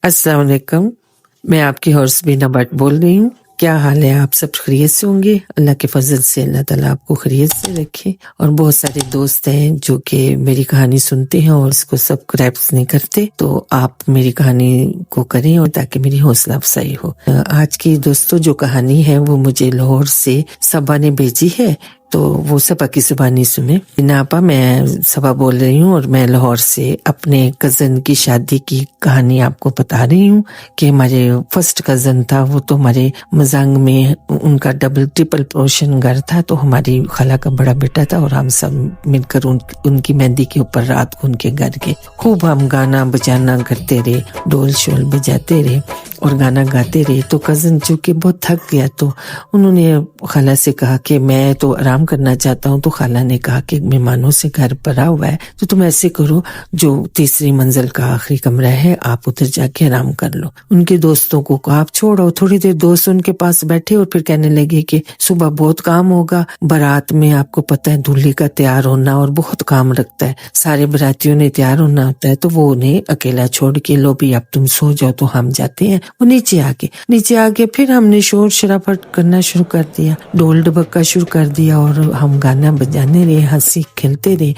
अस्सलाम वालेकुम। मैं आपकी हॉर्स बीना भट्ट बोल रही हूँ। क्या हाल है? आप सब खैरियत से होंगे। अल्लाह के फजल से अल्लाह ताला आपको खैरियत से रखे। और बहुत सारे दोस्त हैं जो कि मेरी कहानी सुनते हैं और इसको सब्सक्राइब नहीं करते, तो आप मेरी कहानी को करें और ताकि मेरी हौसला अफजाई हो। आज की दोस्तों जो कहानी है वो मुझे लाहौर से सबा ने भेजी है, तो वो सबा की जुबानी सुने। नापा, मैं सबा बोल रही हूँ और मैं लाहौर से अपने कजन की शादी की कहानी आपको बता रही हूँ कि हमारे फर्स्ट कजन था वो, तो हमारे मजांग में उनका डबल ट्रिपल पोर्शन घर था, तो हमारी खाला का बड़ा बेटा था और हम सब मिलकर उनकी मेहंदी के ऊपर रात को उनके घर के खूब हम गाना बजाना करते रहे, ढोल शोल बजाते रहे और गाना गाते रहे। तो कजन चूंकि बहुत थक गया तो उन्होंने खाला से कहा कि मैं तो आराम करना चाहता हूँ। तो खाला ने कहा कि मेहमानों से घर भरा हुआ है, तो तुम ऐसे करो, जो तीसरी मंजिल का आखिरी कमरा है आप उधर जाके आराम कर लो। उनके दोस्तों को कहा आप छोड़ो। थोड़ी देर दोस्त उनके पास बैठे और फिर कहने लगे कि सुबह बहुत काम होगा, बारात में आपको पता है दूल्हे का तैयार होना और बहुत काम रखता है, सारे बारातियों ने तैयार होना होता है, तो वो उन्हें अकेला छोड़ के लो भी अब तुम सो जाओ। तो हम जाते हैं। वो नीचे आके फिर हमने शोर शराफट करना शुरू कर दिया, ढोल ढबक्का शुरू कर दिया और हम गाना बजाने रहे, हंसी खेलते रहे।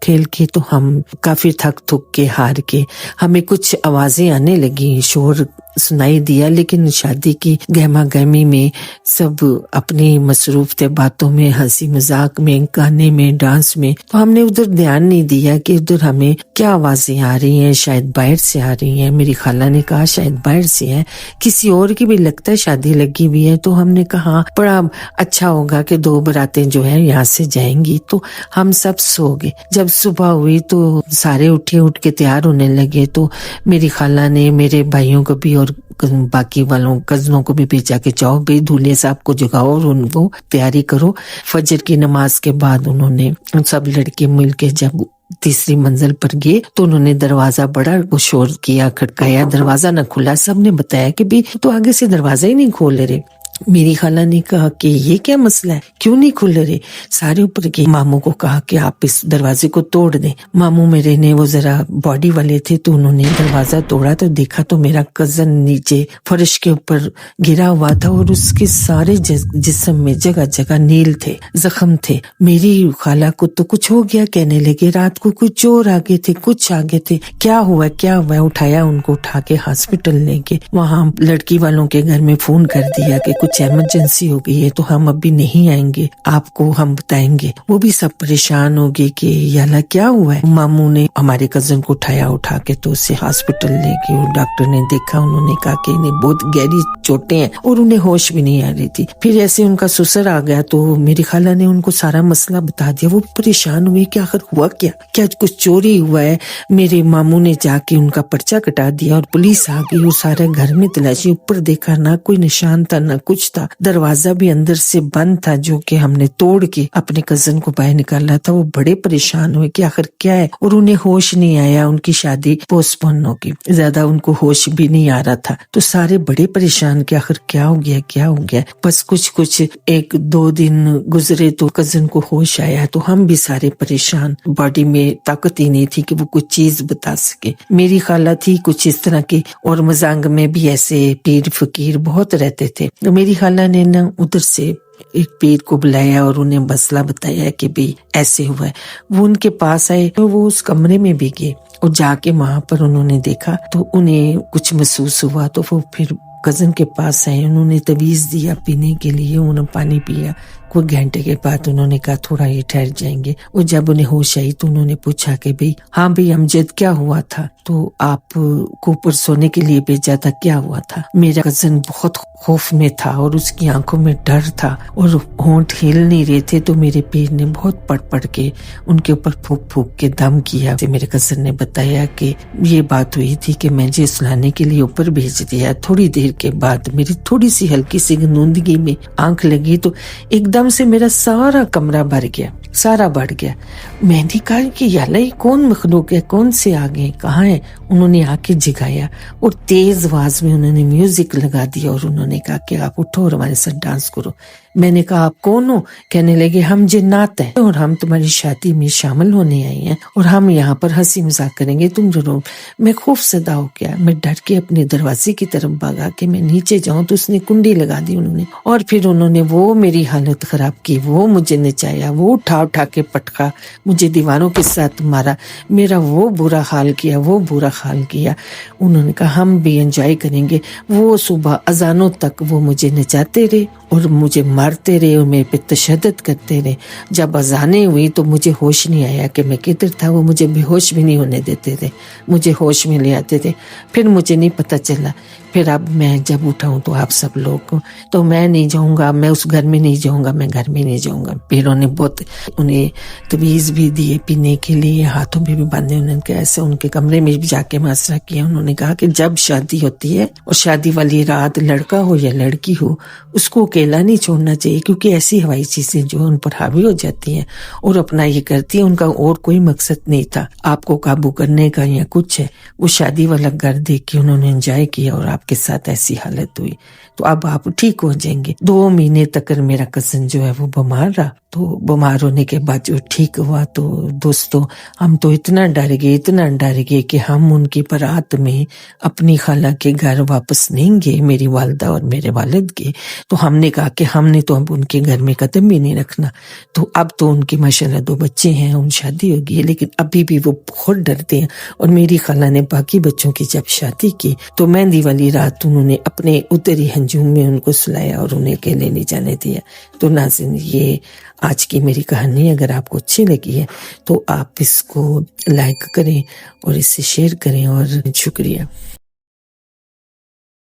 खेल के तो हम काफी थक थुक के हार के हमें कुछ आवाजें आने लगी, शोर सुनाई दिया, लेकिन शादी की गहमा गहमी में सब अपनी मसरूफ थे बातों में, हंसी मजाक में, गाने में, डांस में, तो हमने उधर ध्यान नहीं दिया कि उधर हमें क्या आवाजें आ रही हैं, शायद बाहर से आ रही हैं। मेरी खाला ने कहा शायद बाहर से है, किसी और की भी लगता है शादी लगी हुई है। तो हमने कहा बड़ा अच्छा होगा कि दो बारातें जो है यहाँ से जाएंगी। तो हम सब सो गए। जब सुबह हुई तो सारे उठ के तैयार होने लगे। तो मेरी खाला ने मेरे भाइयों को भी और बाकी वालों कजनों को भी भेजा के जाओ भाई दूल्हे साहब को जगाओ और उनको तैयारी करो। फजर की नमाज के बाद उन्होंने सब लड़के मिलके जब तीसरी मंजिल पर गए तो उन्होंने दरवाजा बड़ा शोर किया, खटकाया, दरवाजा न खुला। सबने बताया कि भी तो आगे से दरवाजा ही नहीं खोल रहे। मेरी खाला ने कहा कि ये क्या मसला है, क्यों नहीं खुल रहे? सारे ऊपर के मामू को कहा कि आप इस दरवाजे को तोड़ दें। मामू मेरे ने वो जरा बॉडी वाले थे, तो उन्होंने दरवाजा तोड़ा तो देखा तो मेरा कजन नीचे फर्श के ऊपर गिरा हुआ था और उसके सारे जिस्म में जगह जगह नील थे, जख्म थे। मेरी खाला को तो कुछ हो गया, कहने लगे रात को कुछ चोर आ गए थे, कुछ आ गए थे, क्या हुआ क्या हुआ। उठाया, उनको उठा के हॉस्पिटल लेके वहाँ लड़की वालों के घर में फोन कर दिया कि कुछ इमरजेंसी हो गई है तो हम अभी नहीं आएंगे, आपको हम बताएंगे। वो भी सब परेशान हो गए कि याला क्या हुआ है। मामू ने हमारे कजन को उठा के तो उसे हॉस्पिटल ले गए। डॉक्टर ने देखा, उन्होंने कहा कि इन्हें बहुत गहरी चोटें हैं और उन्हें होश भी नहीं आ रही थी। फिर ऐसे उनका ससुर आ गया तो मेरी खाला ने उनको सारा मसला बता दिया। वो परेशान हुए कि आखिर हुआ क्या कुछ चोरी हुआ है। मेरे मामू ने जाके उनका पर्चा कटा दिया और पुलिस आ गई और सारे घर में तलाशी, ऊपर देखा ना कोई निशान था ना कुछ था। दरवाजा भी अंदर से बंद था जो कि हमने तोड़ के अपने कजन को बाहर निकाला था। वो बड़े परेशान हुए कि आखिर क्या है और उन्हें होश नहीं आया। उनकी शादी पोस्टपोन हो गई, ज्यादा उनको होश भी नहीं आ रहा था। तो सारे बड़े परेशान कि आखिर क्या हो गया। बस कुछ एक दो दिन गुजरे तो कजन को होश आया। तो हम भी सारे परेशान, बॉडी में ताकत ही नहीं थी कि वो कुछ चीज बता सके। मेरी खाला थी कुछ इस तरह की और मजांग में भी ऐसे पीर फकीर बहुत रहते थे। मेरी खाला ने ना उधर से एक पीर को बुलाया और उन्हें मसला बताया कि भाई ऐसे हुआ है। वो उनके पास आए तो वो उस कमरे में भी गए और जाके वहां पर उन्होंने देखा तो उन्हें कुछ महसूस हुआ। तो वो फिर कजन के पास आए, उन्होंने तवीज दिया पीने के लिए, उन्होंने पानी पिया। कुछ घंटे के बाद उन्होंने कहा थोड़ा ये ठहर जाएंगे। और जब उन्हें होश आई तो उन्होंने पूछा कि भाई हाँ भाई अमजद क्या हुआ था, तो आप को ऊपर सोने के लिए भेजा था, क्या हुआ था? मेरा कजन बहुत खौफ में था और उसकी आंखों में डर था और होंठ हिल नहीं रहे थे। तो मेरे पीर ने बहुत पढ़ के उनके ऊपर फूक के दम किया। मेरे कजन ने बताया कि ये बात हुई थी कि मैं जे सुलाने के लिए ऊपर भेज दिया। थोड़ी देर के बाद मेरी थोड़ी सी हल्की सी गनूंदगी में आंख लगी तो एकदम से मेरा सारा कमरा भर गया, सारा बढ़ गया। मैंने कहा कि याला ये कौन मखलूक है, कौन से आ गए, कहाँ है? उन्होंने आके जगाया और तेज आवाज में उन्होंने म्यूजिक लगा दिया और उन्होंने कहा कि आप उठो और हमारे साथ डांस करो। میں نے کہا آپ کون ہو؟ کہنے لگے ہم جنات ہیں اور ہم تمہاری شادی میں شامل ہونے آئے ہیں اور ہم یہاں پر ہنسی مذاق کریں گے، تم ضرور۔ میں خوف زدہ ہو گیا، میں ڈر کے اپنے دروازے کی طرف بھاگا کہ میں نیچے جاؤں تو اس نے کنڈی لگا دی انہوں نے، اور پھر انہوں نے وہ میری حالت خراب کی، وہ مجھے نچایا، وہ اٹھا کے پٹکا، مجھے دیواروں کے ساتھ مارا، میرا وہ برا حال کیا، وہ برا حال کیا۔ انہوں نے کہا ہم بھی انجوائے کریں گے۔ وہ صبح اذانوں تک وہ مجھے نچاتے رہے اور مجھے مارتے رہے اور میرے پہ تشدد کرتے رہے۔ جب اذانیں ہوئی تو مجھے ہوش نہیں آیا کہ میں کدھر تھا، وہ مجھے بے ہوش بھی نہیں ہونے دیتے تھے، مجھے ہوش میں لے آتے تھے۔ پھر مجھے نہیں پتہ چلا، پھر اب میں جب اٹھاؤں تو آپ سب لوگ تو میں نہیں جاؤں گا، میں اس گھر میں نہیں جاؤں گا، میں گھر میں نہیں جاؤں گا۔ پھر انہیں تویز بھی دیے پینے کے لیے، ہاتھوں بھی باندھے، انہوں نے ایسے ان کے کمرے میں بھی جا کے محاصرہ کیا۔ انہوں نے کہا کہ جب شادی ہوتی ہے اور شادی والی رات لڑکا ہو یا لڑکی ہو اس کو اکیلا نہیں چھوڑنا چاہیے، کیونکہ ایسی ہوائی چیزیں جو ان پر حاوی ہو جاتی ہیں اور اپنا یہ کرتی ہیں، ان کا اور کوئی مقصد نہیں تھا آپ کو قابو کرنے کا یا کچھ ہے۔ وہ شادی والا گھر دیکھ کے انہوں نے انجوائے کیا اور آپ کے ساتھ ایسی حالت ہوئی، تو اب آپ ٹھیک ہو جائیں گے۔ 2 مہینے تک میرا کزن جو ہے وہ بیمار رہا، تو بیمار ہونے کے بعد جو ٹھیک ہوا تو دوستو ہم تو اتنا ڈر گئے کہ ہم ان کی برات میں اپنی خالہ کے گھر واپس نہیں گئے، میری والدہ اور میرے والد کے۔ تو ہم نے کہا کہ ہم نے تو اب ان کے گھر میں قدم بھی نہیں رکھنا۔ تو اب تو ان کی ماشاءاللہ 2 بچے ہیں، ان شادی ہو گئی ہے، لیکن ابھی بھی وہ بہت ڈرتے ہیں۔ اور میری خالہ نے باقی بچوں کی جب شادی کی تو مہندی والی رات انہوں نے اپنے اتری ہنجوم میں ان کو سلایا اور انہیں اکیلے نہیں جانے دیا۔ تو ناظرین یہ آج کی میری کہانی اگر آپ کو اچھی لگی ہے تو آپ اس کو لائک کریں اور اسے شیئر کریں، اور شکریہ۔